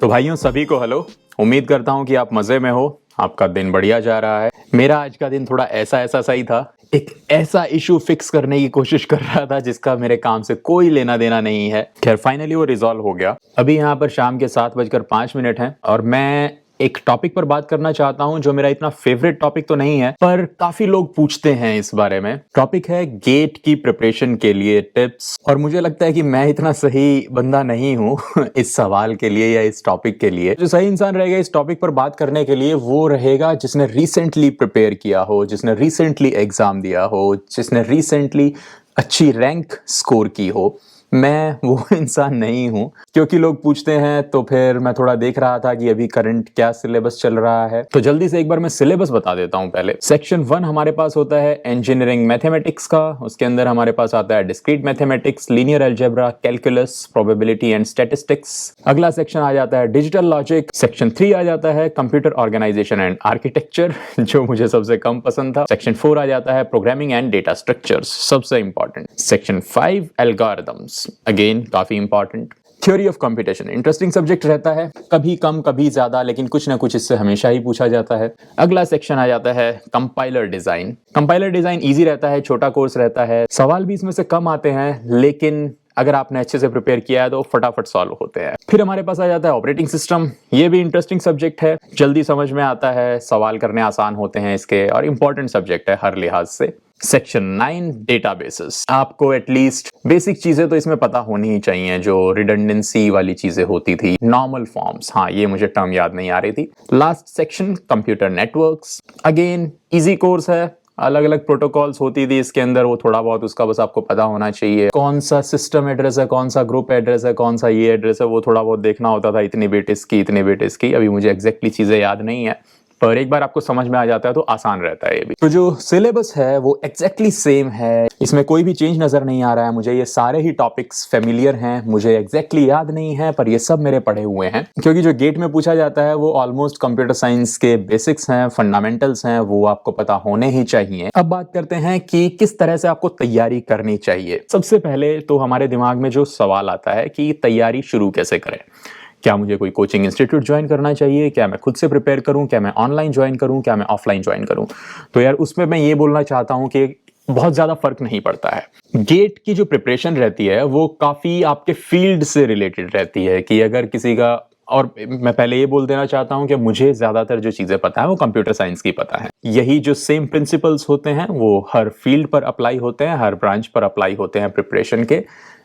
तो भाइयों सभी को हेलो। उम्मीद करता हूँ कि आप मजे में हो, आपका दिन बढ़िया जा रहा है। मेरा आज का दिन थोड़ा ऐसा सही था। एक ऐसा इशू फिक्स करने की कोशिश कर रहा था जिसका मेरे काम से कोई लेना देना नहीं है। खैर फाइनली वो रिजॉल्व हो गया। अभी यहाँ पर शाम के 7:05 हैं और मैं एक टॉपिक पर बात करना चाहता हूं जो मेरा इतना फेवरेट टॉपिक तो नहीं है, पर काफी लोग पूछते हैं इस बारे में। टॉपिक है गेट की प्रिपरेशन के लिए टिप्स। और मुझे लगता है कि मैं इतना सही बंदा नहीं हूं इस सवाल के लिए या इस टॉपिक के लिए। जो सही इंसान रहेगा इस टॉपिक पर बात करने के लिए वो रहेगा जिसने रिसेंटली प्रिपेयर किया हो, जिसने रिसेंटली एग्जाम दिया हो, जिसने रिसेंटली अच्छी रैंक स्कोर की हो। मैं वो इंसान नहीं हूं। क्योंकि लोग पूछते हैं तो फिर मैं थोड़ा देख रहा था कि अभी करंट क्या सिलेबस चल रहा है, तो जल्दी से एक बार मैं सिलेबस बता देता हूं। पहले सेक्शन 1 हमारे पास होता है इंजीनियरिंग मैथमेटिक्स का। उसके अंदर हमारे पास आता है discrete mathematics, linear algebra, calculus, probability and statistics. अगला सेक्शन आ जाता है डिजिटल लॉजिक। सेक्शन 3 आ जाता है कंप्यूटर ऑर्गेनाइजेशन एंड आर्किटेक्चर, जो मुझे सबसे कम पसंद था। सेक्शन 4 आ जाता है प्रोग्रामिंग एंड डेटा स्ट्रक्चर्स, सबसे इंपॉर्टेंट। सेक्शन 5 एल्गोरिथम्स, अगेन काफी important. Theory of computation interesting subject रहता है, कभी कम कभी ज्यादा, लेकिन कुछ ना कुछ इससे हमेशा ही पूछा जाता है। अगला सेक्शन आ जाता है compiler design. Compiler design easy रहता है, छोटा कोर्स रहता है, सवाल भी इसमें से कम आते हैं, लेकिन अगर आपने अच्छे से प्रिपेयर किया है तो फटाफट सॉल्व होते हैं। फिर हमारे पास आ जाता है ऑपरेटिंग सिस्टम। ये भी इंटरेस्टिंग सब्जेक्ट है, जल्दी समझ में आता है, सवाल करने आसान होते हैं इसके, और इंपॉर्टेंट सब्जेक्ट है हर लिहाज से। Section 9 databases. आपको एटलीस्ट बेसिक चीजें तो इसमें पता होनी ही चाहिए, जो रिडंडेंसी वाली चीजें होती थी, नॉर्मल फॉर्म्स, हाँ ये मुझे टर्म याद नहीं आ रही थी। Last section computer networks, again easy course है, अलग अलग प्रोटोकॉल्स होती थी इसके अंदर, वो थोड़ा बहुत उसका बस आपको पता होना चाहिए। कौन सा सिस्टम एड्रेस है, कौन सा ग्रुप एड्रेस है, कौन सा ये एड्रेस है, वो थोड़ा बहुत देखना होता था। इतने बिट इसकी, इतने बिट इसकी, अभी मुझे एग्जैक्टली चीजें याद नहीं है, पर एक बार आपको समझ में आ जाता है तो आसान रहता है ये भी। तो जो सिलेबस है वो एग्जैक्टली सेम है, इसमें कोई भी चेंज नजर नहीं आ रहा है मुझे। ये सारे ही टॉपिक्स फेमिलियर हैं, मुझे एग्जैक्टली याद नहीं है, पर ये सब मेरे पढ़े हुए हैं। क्योंकि जो गेट में पूछा जाता है वो ऑलमोस्ट कंप्यूटर साइंस के बेसिक्स हैं, फंडामेंटल्स हैं, वो आपको पता होने ही चाहिए। अब बात करते हैं कि किस तरह से आपको तैयारी करनी चाहिए। सबसे पहले तो हमारे दिमाग में जो सवाल आता है कि तैयारी शुरू कैसे करें। क्या मुझे कोई कोचिंग इंस्टीट्यूट ज्वाइन करना चाहिए, क्या मैं खुद से प्रिपेयर करूं, क्या मैं ऑनलाइन ज्वाइन करूं, क्या मैं ऑफलाइन ज्वाइन करूं। तो यार उसमें मैं ये बोलना चाहता हूं कि बहुत ज्यादा फर्क नहीं पड़ता है। गेट की जो प्रिपरेशन रहती है वो काफी आपके फील्ड से रिलेटेड रहती है। कि अगर किसी का, और मैं पहले ये बोल देना चाहता हूं कि मुझे ज्यादातर जो चीजें पता है वो कंप्यूटर साइंस की पता है। यही जो सेम प्रिंसिपल्स होते हैं वो हर फील्ड पर अप्लाई होते हैं, हर ब्रांच पर अप्लाई होते हैं। प्रिपरेशन के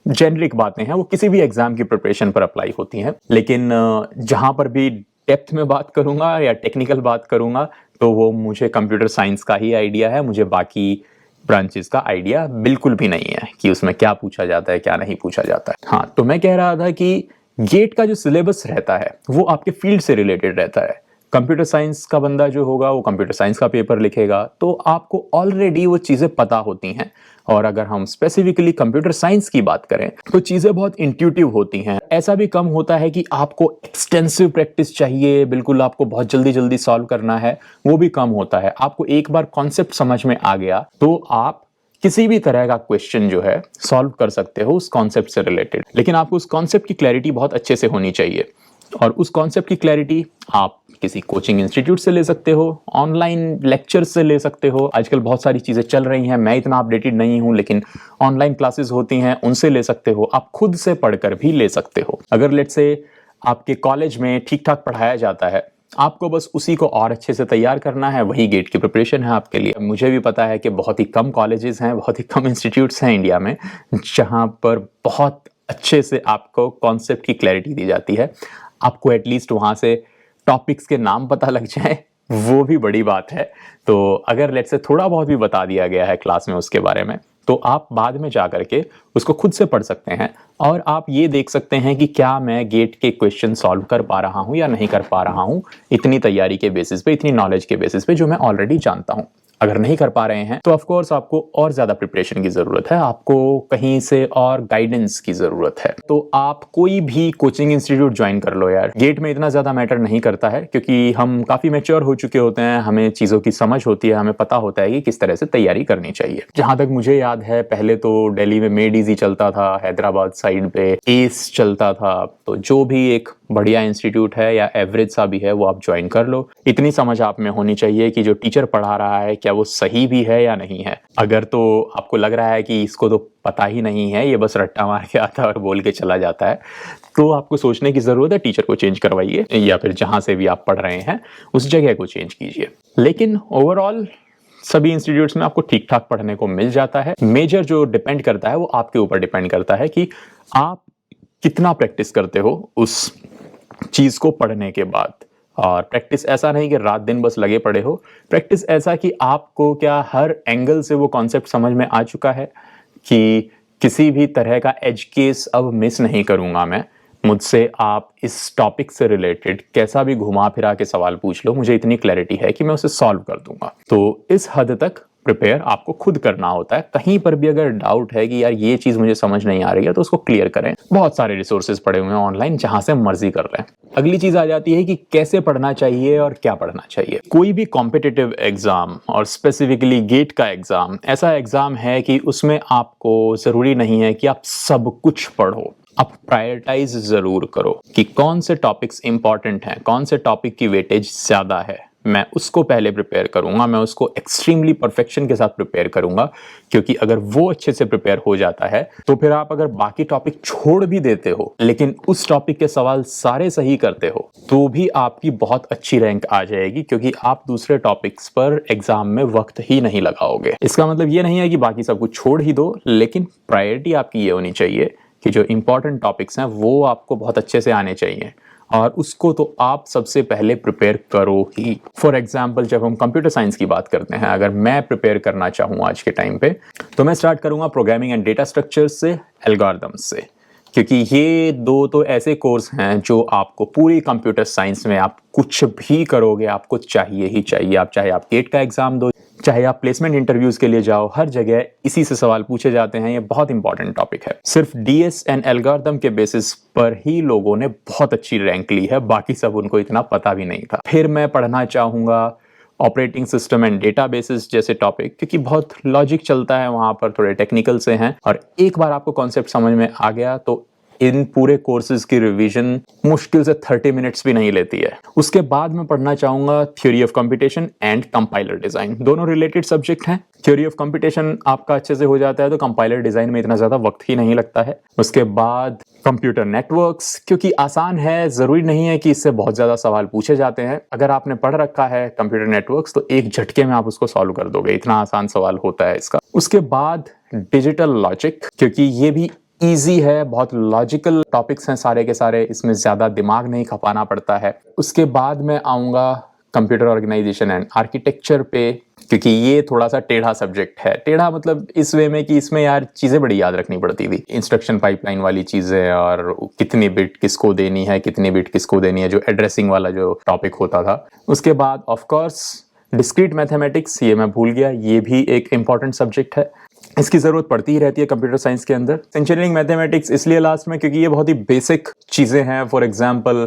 जेनरिक बातें हैं, वो किसी भी एग्जाम की प्रिपरेशन पर अप्लाई होती हैं। लेकिन जहां पर भी डेप्थ में बात करूंगा या टेक्निकल बात करूंगा तो वो मुझे कंप्यूटर साइंस का ही आइडिया है, मुझे बाकी ब्रांचेस का आइडिया बिल्कुल भी नहीं है कि उसमें क्या पूछा जाता है, क्या नहीं पूछा जाता है। हाँ, तो मैं कह रहा था कि गेट का जो सिलेबस रहता है वो आपके फील्ड से रिलेटेड रहता है। कंप्यूटर साइंस का बंदा जो होगा वो कंप्यूटर साइंस का पेपर लिखेगा, तो आपको ऑलरेडी वो चीजें पता होती हैं। और अगर हम स्पेसिफिकली कंप्यूटर साइंस की बात करें तो चीजें बहुत इंट्यूटिव होती हैं। ऐसा भी कम होता है कि आपको एक्सटेंसिव प्रैक्टिस चाहिए, बिल्कुल आपको बहुत जल्दी जल्दी सॉल्व करना है, वो भी कम होता है। आपको एक बार कॉन्सेप्ट समझ में आ गया तो आप किसी भी तरह का क्वेश्चन जो है सॉल्व कर सकते हो उस कॉन्सेप्ट से रिलेटेड। लेकिन आपको उस कॉन्सेप्ट की क्लैरिटी बहुत अच्छे से होनी चाहिए, और उस कॉन्सेप्ट की क्लैरिटी आप किसी कोचिंग इंस्टीट्यूट से ले सकते हो, ऑनलाइन लेक्चर से ले सकते हो। आजकल बहुत सारी चीजें चल रही हैं, मैं इतना अपडेटेड नहीं हूं, लेकिन ऑनलाइन क्लासेस होती हैं, उनसे ले सकते हो। आप खुद से पढ़कर भी ले सकते हो। अगर लेट्स से आपके कॉलेज में ठीक ठाक पढ़ाया जाता है, आपको बस उसी को और अच्छे से तैयार करना है, वही गेट की प्रिपरेशन है आपके लिए। मुझे भी पता है कि बहुत ही कम कॉलेजेस हैं, बहुत ही कम इंस्टीट्यूट्स हैं इंडिया में जहां पर बहुत अच्छे से आपको कॉन्सेप्ट की क्लैरिटी दी जाती है। आपको एटलीस्ट वहां से टॉपिक्स के नाम पता लग जाए, वो भी बड़ी बात है। तो अगर लेट्स से थोड़ा बहुत भी बता दिया गया है क्लास में उसके बारे में, तो आप बाद में जा करके उसको खुद से पढ़ सकते हैं, और आप ये देख सकते हैं कि क्या मैं गेट के क्वेश्चन सॉल्व कर पा रहा हूं या नहीं कर पा रहा हूं, इतनी तैयारी के बेसिस पे, इतनी नॉलेज के बेसिस पे जो मैं ऑलरेडी जानता हूं। अगर नहीं कर पा रहे हैं तो ऑफ कोर्स आपको और ज्यादा प्रिपरेशन की जरूरत है, आपको कहीं से और गाइडेंस की जरूरत है। तो आप कोई भी कोचिंग इंस्टीट्यूट ज्वाइन कर लो यार, गेट में इतना ज्यादा मैटर नहीं करता है क्योंकि हम काफी मैच्योर हो चुके होते हैं, हमें चीजों की समझ होती है, हमें पता होता है कि किस तरह से तैयारी करनी चाहिए। जहां तक मुझे याद है पहले तो दिल्ली में मेड इजी चलता था, हैदराबाद साइड पे एस चलता था, तो जो भी एक बढ़िया इंस्टीट्यूट है या एवरेज सा भी है वो आप ज्वाइन कर लो। इतनी समझ आप में होनी चाहिए कि जो टीचर पढ़ा रहा है क्या वो सही भी है या नहीं है। अगर तो आपको लग रहा है कि इसको तो पता ही नहीं है, ये बस रट्टा मार के आता है और बोल के चला जाता है, तो आपको सोचने की जरूरत है, टीचर को चेंज करवाइए या फिर जहां से भी आप पढ़ रहे हैं उस जगह को चेंज कीजिए। लेकिन ओवरऑल सभी इंस्टीट्यूट्स में आपको ठीक ठाक पढ़ने को मिल जाता है। मेजर जो डिपेंड करता है वो आपके ऊपर डिपेंड करता है कि आप कितना प्रैक्टिस करते हो उस चीज को पढ़ने के बाद। और प्रैक्टिस ऐसा नहीं कि रात दिन बस लगे पड़े हो, प्रैक्टिस ऐसा कि आपको क्या हर एंगल से वो कॉन्सेप्ट समझ में आ चुका है कि किसी भी तरह का एज केस अब मिस नहीं करूंगा मैं, मुझसे आप इस टॉपिक से रिलेटेड कैसा भी घुमा फिरा के सवाल पूछ लो, मुझे इतनी क्लैरिटी है कि मैं उसे सॉल्व कर दूंगा। तो इस हद तक प्रिपेयर आपको खुद करना होता है। कहीं पर भी अगर डाउट है कि यार ये चीज मुझे समझ नहीं आ रही है तो उसको क्लियर करें, बहुत सारे रिसोर्सेज पड़े हुए हैं ऑनलाइन, जहां से मर्जी कर लें। अगली चीज आ जाती है कि कैसे पढ़ना चाहिए और क्या पढ़ना चाहिए। कोई भी कॉम्पिटिटिव एग्जाम और स्पेसिफिकली गेट का एग्जाम ऐसा एग्जाम है कि उसमें आपको जरूरी नहीं है कि आप सब कुछ पढ़ो, आप प्रायोरिटाइज जरूर करो कि कौन से टॉपिक्स इंपॉर्टेंट हैं, कौन से टॉपिक की वेटेज ज्यादा है, मैं उसको पहले प्रिपेयर करूंगा, मैं उसको एक्सट्रीमली परफेक्शन के साथ प्रिपेयर करूंगा। क्योंकि अगर वो अच्छे से प्रिपेयर हो जाता है तो फिर आप अगर बाकी टॉपिक छोड़ भी देते हो लेकिन उस टॉपिक के सवाल सारे सही करते हो तो भी आपकी बहुत अच्छी रैंक आ जाएगी, क्योंकि आप दूसरे टॉपिक्स पर एग्जाम में वक्त ही नहीं लगाओगे। इसका मतलब ये नहीं है कि बाकी सब कुछ छोड़ ही दो, लेकिन प्रायोरिटी आपकी ये होनी चाहिए कि जो इंपॉर्टेंट टॉपिक्स हैं वो आपको बहुत अच्छे से आने चाहिए और उसको तो आप सबसे पहले प्रिपेयर करो ही। फॉर एग्जाम्पल जब हम कंप्यूटर साइंस की बात करते हैं, अगर मैं प्रिपेयर करना चाहूँ आज के टाइम पे तो मैं स्टार्ट करूंगा प्रोग्रामिंग एंड डेटा स्ट्रक्चर्स से, एल्गोरिथम्स से, क्योंकि ये दो तो ऐसे कोर्स हैं जो आपको पूरी कंप्यूटर साइंस में आप कुछ भी करोगे आपको चाहिए ही चाहिए। आप चाहे आप गेट का एग्जाम दो, चाहे आप प्लेसमेंट इंटरव्यूज के लिए जाओ, हर जगह इसी से सवाल पूछे जाते हैं। ये बहुत इंपॉर्टेंट टॉपिक है। सिर्फ डीएस एंड एल्गोरिथम के बेसिस पर ही लोगों ने बहुत अच्छी रैंक ली है, बाकी सब उनको इतना पता भी नहीं था। फिर मैं पढ़ना चाहूंगा ऑपरेटिंग सिस्टम एंड डेटाबेसेस जैसे टॉपिक, क्योंकि बहुत लॉजिक चलता है वहां पर, थोड़े टेक्निकल से हैं और एक बार आपको कॉन्सेप्ट समझ में आ गया तो इन पूरे कोर्सेज की रिवीजन मुश्किल से 30 मिनट्स भी नहीं लेती है। उसके बाद मैं पढ़ना चाहूंगा theory of computation and compiler design, दोनों रिलेटेड सब्जेक्ट हैं। थ्योरी ऑफ कंप्यूटेशन आपका अच्छे से हो जाता है तो कंपाइलर डिजाइन में इतना ज्यादा वक्त ही नहीं लगता है। उसके बाद कंप्यूटर नेटवर्क्स, क्योंकि आसान है, जरूरी नहीं है कि इससे बहुत ज्यादा सवाल पूछे जाते हैं। अगर आपने पढ़ रखा है कंप्यूटर नेटवर्क्स तो एक झटके में आप उसको सॉल्व कर दोगे, इतना आसान सवाल होता है इसका। उसके बाद डिजिटल लॉजिक, क्योंकि ये भी इजी है, बहुत लॉजिकल टॉपिक्स हैं सारे के सारे, इसमें ज्यादा दिमाग नहीं खपाना पड़ता है। उसके बाद मैं आऊंगा कंप्यूटर ऑर्गेनाइजेशन एंड आर्किटेक्चर पे, क्योंकि ये थोड़ा सा टेढ़ा सब्जेक्ट है। टेढ़ा मतलब इस वे में कि इसमें यार चीजें बड़ी याद रखनी पड़ती थी, इंस्ट्रक्शन पाइपलाइन वाली चीजें और कितनी बिट किसको देनी है, कितनी बिट किसको देनी है, जो एड्रेसिंग वाला जो टॉपिक होता था। उसके बाद ऑफ कोर्स डिस्क्रीट मैथमेटिक्स, ये मैं भूल गया, ये भी एक इंपॉर्टेंट सब्जेक्ट है, इसकी जरूरत पड़ती ही रहती है कंप्यूटर साइंस के अंदर। इंजीनियरिंग मैथमेटिक्स इसलिए लास्ट में क्योंकि ये बहुत ही बेसिक चीजें हैं। फॉर एग्जांपल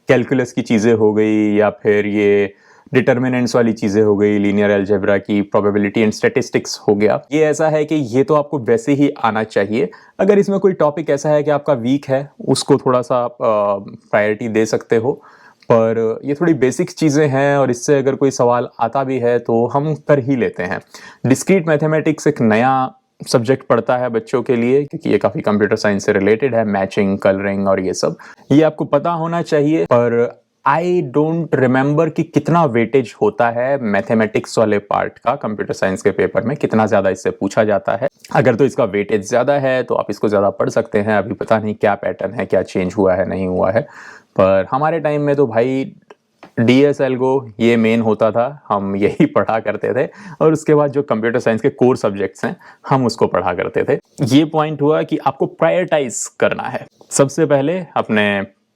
कैलकुलस की चीजें हो गई या फिर ये डिटर्मिनेंट्स वाली चीजें हो गई, लीनियर अलजेब्रा की प्रोबेबिलिटी एंड स्टैटिस्टिक्स हो गया। ये ऐसा है कि ये तो आपको वैसे ही आना चाहिए। अगर इसमें कोई टॉपिक ऐसा है कि आपका वीक है उसको थोड़ा सा प्रायोरिटी दे सकते हो, पर ये थोड़ी बेसिक चीज़ें हैं और इससे अगर कोई सवाल आता भी है तो हम कर ही लेते हैं। डिस्क्रीट मैथमेटिक्स एक नया सब्जेक्ट पढ़ता है बच्चों के लिए, क्योंकि ये काफ़ी कंप्यूटर साइंस से रिलेटेड है, मैचिंग, कलरिंग और ये सब, ये आपको पता होना चाहिए। पर आई डोंट रिमेंबर कि कितना वेटेज होता है मैथमेटिक्स वाले पार्ट का कंप्यूटर साइंस के पेपर में, कितना ज़्यादा इससे पूछा जाता है। अगर तो इसका वेटेज ज़्यादा है तो आप इसको ज़्यादा पढ़ सकते हैं। अभी पता नहीं क्या पैटर्न है, क्या चेंज हुआ है, नहीं हुआ है, पर हमारे टाइम में तो भाई डीएस एल्गो ये मेन होता था, हम यही पढ़ा करते थे और उसके बाद जो कंप्यूटर साइंस के कोर सब्जेक्ट्स हैं हम उसको पढ़ा करते थे। ये पॉइंट हुआ कि आपको प्रायोरिटाइज करना है। सबसे पहले अपने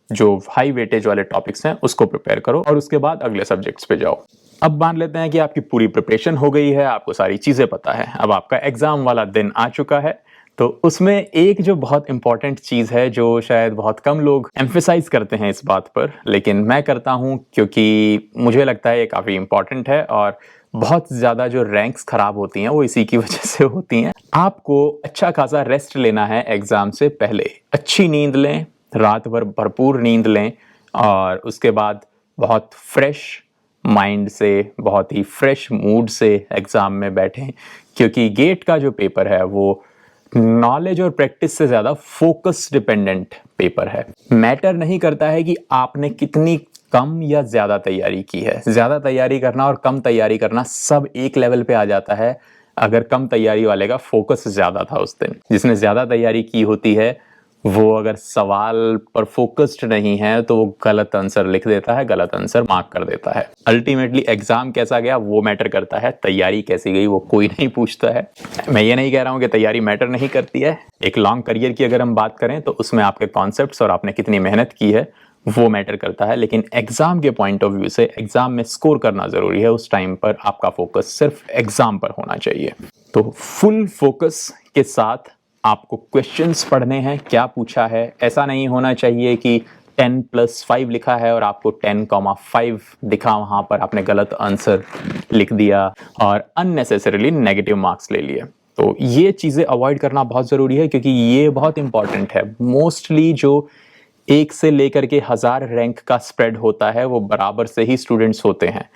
जो हाई वेटेज वाले टॉपिक्स हैं उसको प्रिपेयर करो और उसके बाद अगले सब्जेक्ट्स पे जाओ। अब मान लेते हैं कि आपकी पूरी प्रिपरेशन हो गई है, आपको सारी चीजें पता है, अब आपका एग्जाम वाला दिन आ चुका है। तो उसमें एक जो बहुत इंपॉर्टेंट चीज है, जो शायद बहुत कम लोग एम्फेसाइज करते हैं इस बात पर, लेकिन मैं करता हूं क्योंकि मुझे लगता है ये काफी इंपॉर्टेंट है, और बहुत ज्यादा जो रैंक्स खराब होती हैं वो इसी की वजह से होती हैं। आपको अच्छा खासा रेस्ट लेना है एग्जाम से पहले। अच्छी नींद लें, रात भर भरपूर नींद लें, और उसके बाद बहुत फ्रेश माइंड से, बहुत ही फ्रेश मूड से एग्जाम में बैठें, क्योंकि गेट का जो पेपर है वो नॉलेज और प्रैक्टिस से ज्यादा फोकस डिपेंडेंट पेपर है। मैटर नहीं करता है कि आपने कितनी कम या ज्यादा तैयारी की है। ज्यादा तैयारी करना और कम तैयारी करना सब एक लेवल पे आ जाता है अगर कम तैयारी वाले का फोकस ज्यादा था उस दिन। जिसने ज्यादा तैयारी की होती है वो अगर सवाल पर फोकस्ड नहीं है तो वो गलत आंसर लिख देता है, गलत आंसर मार्क कर देता है। अल्टीमेटली एग्जाम कैसा गया वो मैटर करता है, तैयारी कैसी गई वो कोई नहीं पूछता है। मैं ये नहीं कह रहा हूं कि तैयारी मैटर नहीं करती है। एक लॉन्ग करियर की अगर हम बात करें तो उसमें आपके कॉन्सेप्ट्स और आपने कितनी मेहनत की है वो मैटर करता है, लेकिन एग्जाम के पॉइंट ऑफ व्यू से एग्जाम में स्कोर करना जरूरी है। उस टाइम पर आपका फोकस सिर्फ एग्जाम पर होना चाहिए। तो फुल फोकस के साथ आपको क्वेश्चंस पढ़ने हैं, क्या पूछा है। ऐसा नहीं होना चाहिए कि 10+5 लिखा है और आपको 10,5 दिखा, वहां पर आपने गलत आंसर लिख दिया और अननेसेसरीली नेगेटिव मार्क्स ले लिए। तो ये चीजें अवॉइड करना बहुत जरूरी है, क्योंकि ये बहुत इंपॉर्टेंट है। मोस्टली जो 1 से लेकर के 1000 रैंक का स्प्रेड होता है वो बराबर से ही स्टूडेंट्स होते हैं,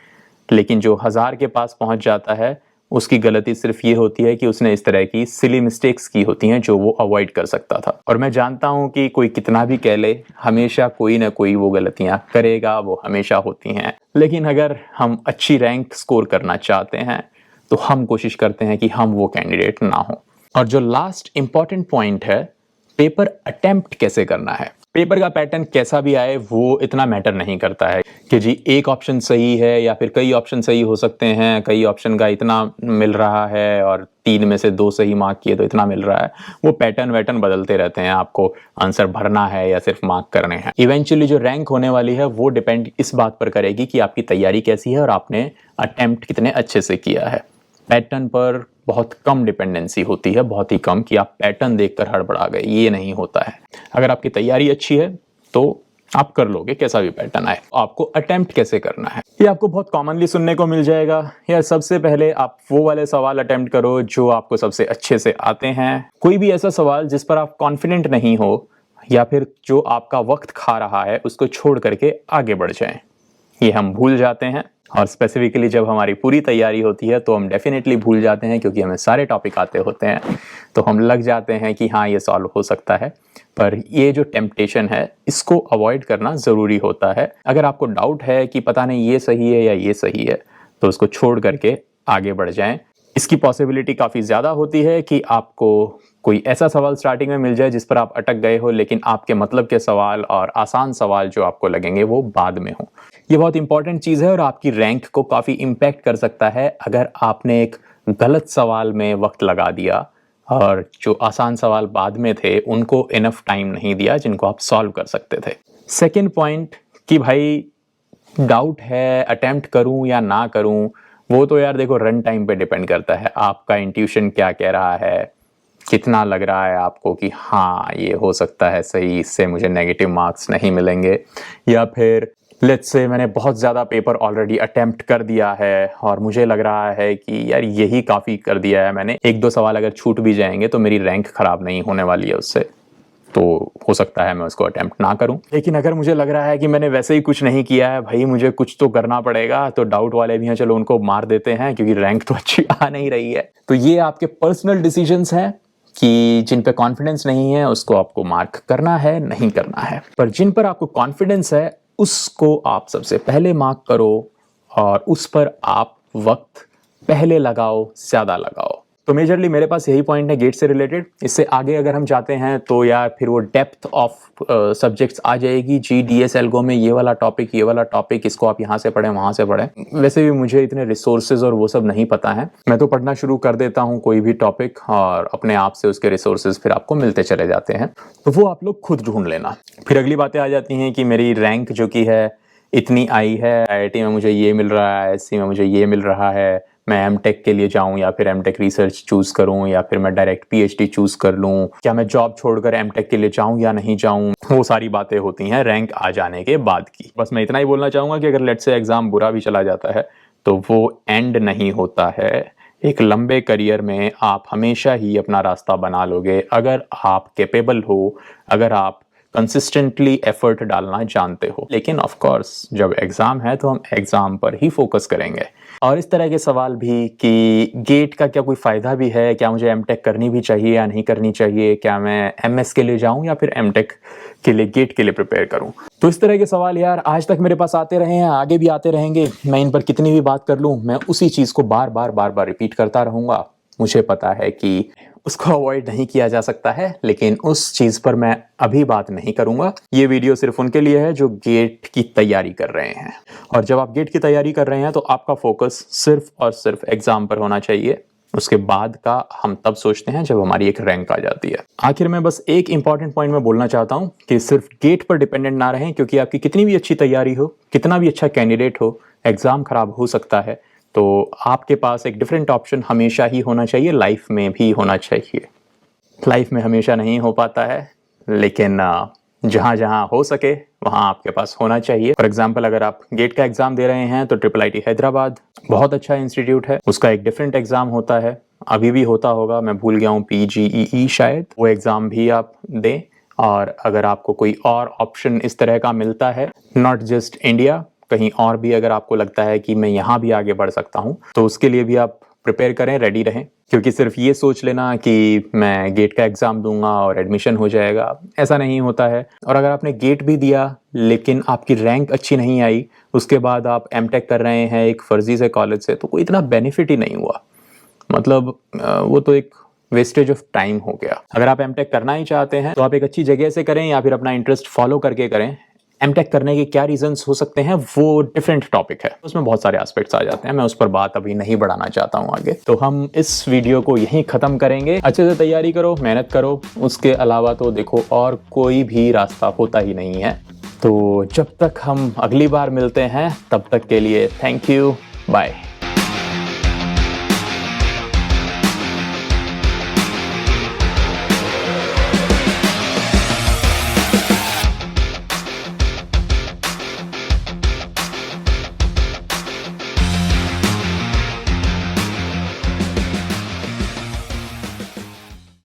लेकिन जो 1000 के पास पहुंच जाता है उसकी गलती सिर्फ ये होती है कि उसने इस तरह की सिली मिस्टेक्स की होती हैं जो वो अवॉइड कर सकता था। और मैं जानता हूं कि कोई कितना भी कह ले, हमेशा कोई ना कोई वो गलतियां करेगा, वो हमेशा होती हैं। लेकिन अगर हम अच्छी रैंक स्कोर करना चाहते हैं तो हम कोशिश करते हैं कि हम वो कैंडिडेट ना हो। और जो लास्ट इंपॉर्टेंट पॉइंट है, पेपर अटेम्प्ट कैसे करना है। पेपर का पैटर्न कैसा भी आए वो इतना मैटर नहीं करता है कि जी एक ऑप्शन सही है या फिर कई ऑप्शन सही हो सकते हैं, कई ऑप्शन का इतना मिल रहा है और 3 में से 2 सही मार्क किए तो इतना मिल रहा है। वो पैटर्न वैटर्न बदलते रहते हैं, आपको आंसर भरना है या सिर्फ मार्क करने हैं। इवेंचुअली जो रैंक होने वाली है वो डिपेंड इस बात पर करेगी कि आपकी तैयारी कैसी है और आपने अटेम्प्ट कितने अच्छे से किया है। पैटर्न पर बहुत कम डिपेंडेंसी होती है, बहुत ही कम, कि आप पैटर्न देखकर हड़बड़ा गए, ये नहीं होता है। अगर आपकी तैयारी अच्छी है तो आप कर लोगे कैसा भी पैटर्न आए। आपको अटेम्प्ट कैसे करना है ये आपको बहुत कॉमनली सुनने को मिल जाएगा। यार सबसे पहले आप वो वाले सवाल अटेम्प्ट करो जो आपको सबसे अच्छे से आते हैं। कोई भी ऐसा सवाल जिस पर आप कॉन्फिडेंट नहीं हो या फिर जो आपका वक्त खा रहा है उसको छोड़ करके आगे बढ़ जाएं। ये हम भूल जाते हैं, और स्पेसिफिकली जब हमारी पूरी तैयारी होती है तो हम डेफिनेटली भूल जाते हैं, क्योंकि हमें सारे टॉपिक आते होते हैं तो हम लग जाते हैं कि हाँ ये सॉल्व हो सकता है। पर ये जो टेम्पटेशन है इसको अवॉइड करना ज़रूरी होता है। अगर आपको डाउट है कि पता नहीं ये सही है या ये सही है तो उसको छोड़ करके आगे बढ़ जाएं। इसकी पॉसिबिलिटी काफ़ी ज़्यादा होती है कि आपको कोई ऐसा सवाल स्टार्टिंग में मिल जाए जिस पर आप अटक गए हो, लेकिन आपके मतलब के सवाल और आसान सवाल जो आपको लगेंगे वो बाद में हो। ये बहुत इंपॉर्टेंट चीज़ है और आपकी रैंक को काफ़ी इम्पैक्ट कर सकता है अगर आपने एक गलत सवाल में वक्त लगा दिया और जो आसान सवाल बाद में थे उनको इनफ टाइम नहीं दिया जिनको आप सॉल्व कर सकते थे। सेकेंड पॉइंट कि भाई डाउट है, अटेम्प्ट करूं या ना करूं, वो तो यार देखो रन टाइम पे डिपेंड करता है। आपका इंट्यूशन क्या कह रहा है, कितना लग रहा है आपको कि हाँ ये हो सकता है सही, इससे मुझे नेगेटिव मार्क्स नहीं मिलेंगे। या फिर लेट्स से मैंने बहुत ज़्यादा पेपर ऑलरेडी अटेम्प्ट कर दिया है और मुझे लग रहा है कि यार यही काफ़ी कर दिया है मैंने, 1-2 सवाल अगर छूट भी जाएंगे तो मेरी रैंक ख़राब नहीं होने वाली है उससे, तो हो सकता है मैं उसको अटेम्प्ट ना करूं। लेकिन अगर मुझे लग रहा है कि मैंने वैसे ही कुछ नहीं किया है, भाई मुझे कुछ तो करना पड़ेगा, तो डाउट वाले भी हैं, चलो उनको मार देते हैं क्योंकि रैंक तो अच्छी आ नहीं रही है। तो ये आपके पर्सनल डिसीजंस हैं कि जिन पे कॉन्फिडेंस नहीं है उसको आपको मार्क करना है नहीं करना है, पर जिन पर आपको कॉन्फिडेंस है उसको आप सबसे पहले मार्क करो और उस पर आप वक्त पहले लगाओ, ज्यादा लगाओ। तो मेजरली मेरे पास यही पॉइंट है गेट से रिलेटेड। इससे आगे अगर हम जाते हैं तो यार फिर वो डेप्थ ऑफ सब्जेक्ट्स आ जाएगी। GDS एल्गो में ये वाला टॉपिक इसको आप यहाँ से पढ़ें वहाँ से पढ़ें। वैसे भी मुझे इतने रिसोर्सेज और वो सब नहीं पता है, मैं तो पढ़ना शुरू कर देता हूँ कोई भी टॉपिक और अपने आप से उसके रिसोर्सेज फिर आपको मिलते चले जाते हैं, तो वो आप लोग खुद ढूंढ लेना। फिर अगली बातें आ जाती हैं कि मेरी रैंक जो कि है इतनी आई है, आईआईटी में मुझे ये मिल रहा है, एससी में मुझे ये मिल रहा है, मैं एमटेक के लिए जाऊं या फिर एमटेक रिसर्च चूज करूं या फिर मैं डायरेक्ट पीएचडी चूज कर लूं, क्या मैं जॉब छोड़कर एमटेक के लिए जाऊं या नहीं जाऊं, वो सारी बातें होती हैं रैंक आ जाने के बाद की। बस मैं इतना ही बोलना चाहूंगा कि अगर लेट्स से एग्जाम बुरा भी चला जाता है तो वो एंड नहीं होता है। एक लंबे करियर में आप हमेशा ही अपना रास्ता बना लोगे अगर आप कैपेबल हो, अगर आप कंसिस्टेंटली एफर्ट डालना जानते हो। लेकिन ऑफ कोर्स जब एग्जाम है तो हम एग्जाम पर ही फोकस करेंगे। और इस तरह के सवाल भी कि गेट का क्या कोई फ़ायदा भी है, क्या मुझे एमटेक करनी भी चाहिए या नहीं करनी चाहिए, क्या मैं एमएस के लिए जाऊं या फिर एमटेक के लिए गेट के लिए प्रिपेयर करूं। तो इस तरह के सवाल यार आज तक मेरे पास आते रहे हैं, आगे भी आते रहेंगे। मैं इन पर कितनी भी बात कर लूं, मैं उसी चीज़ को बार बार रिपीट करता रहूंगा। मुझे पता है कि उसको अवॉइड नहीं किया जा सकता है, लेकिन उस चीज़ पर मैं अभी बात नहीं करूंगा। ये वीडियो सिर्फ उनके लिए है जो गेट की तैयारी कर रहे हैं। और जब आप गेट की तैयारी कर रहे हैं तो आपका फोकस सिर्फ और सिर्फ एग्जाम पर होना चाहिए। उसके बाद का हम तब सोचते हैं जब हमारी एक रैंक आ जाती है। आखिर में बस एक इंपॉर्टेंट पॉइंट मैं बोलना चाहता हूं कि सिर्फ गेट पर डिपेंडेंट ना रहें, क्योंकि आपकी कितनी भी अच्छी तैयारी हो, कितना भी अच्छा कैंडिडेट हो, एग्जाम खराब हो सकता है। तो आपके पास एक डिफरेंट ऑप्शन हमेशा ही होना चाहिए, लाइफ में भी होना चाहिए। लाइफ में हमेशा नहीं हो पाता है, लेकिन जहाँ जहाँ हो सके वहाँ आपके पास होना चाहिए। फॉर एग्जाम्पल अगर आप गेट का एग्जाम दे रहे हैं तो IIIT हैदराबाद बहुत अच्छा इंस्टीट्यूट है। उसका एक डिफरेंट एग्जाम होता है, अभी भी होता होगा, मैं भूल गया हूँ, PGEE शायद, वो एग्जाम भी आप दें। और अगर आपको कोई और ऑप्शन इस तरह का मिलता है, नॉट जस्ट इंडिया, कहीं और भी अगर आपको लगता है कि मैं यहाँ भी आगे बढ़ सकता हूँ, तो उसके लिए भी आप प्रिपेयर करें, रेडी रहें। क्योंकि सिर्फ ये सोच लेना कि मैं गेट का एग्ज़ाम दूंगा और एडमिशन हो जाएगा, ऐसा नहीं होता है। और अगर आपने गेट भी दिया लेकिन आपकी रैंक अच्छी नहीं आई, उसके बाद आप एमटेक कर रहे हैं एक फर्जी से कॉलेज से, तो कोई इतना बेनिफिट ही नहीं हुआ। मतलब वो तो एक वेस्टेज ऑफ टाइम हो गया। अगर आप एमटेक करना ही चाहते हैं तो आप एक अच्छी जगह से करें या फिर अपना इंटरेस्ट फॉलो करके करें। एमटेक करने के क्या रीजंस हो सकते हैं वो डिफरेंट टॉपिक है, उसमें बहुत सारे एस्पेक्ट्स आ जाते हैं, मैं उस पर बात अभी नहीं बढ़ाना चाहता हूँ आगे। तो हम इस वीडियो को यहीं ख़त्म करेंगे। अच्छे से तैयारी करो, मेहनत करो, उसके अलावा तो देखो और कोई भी रास्ता होता ही नहीं है। तो जब तक हम अगली बार मिलते हैं तब तक के लिए थैंक यू, बाय।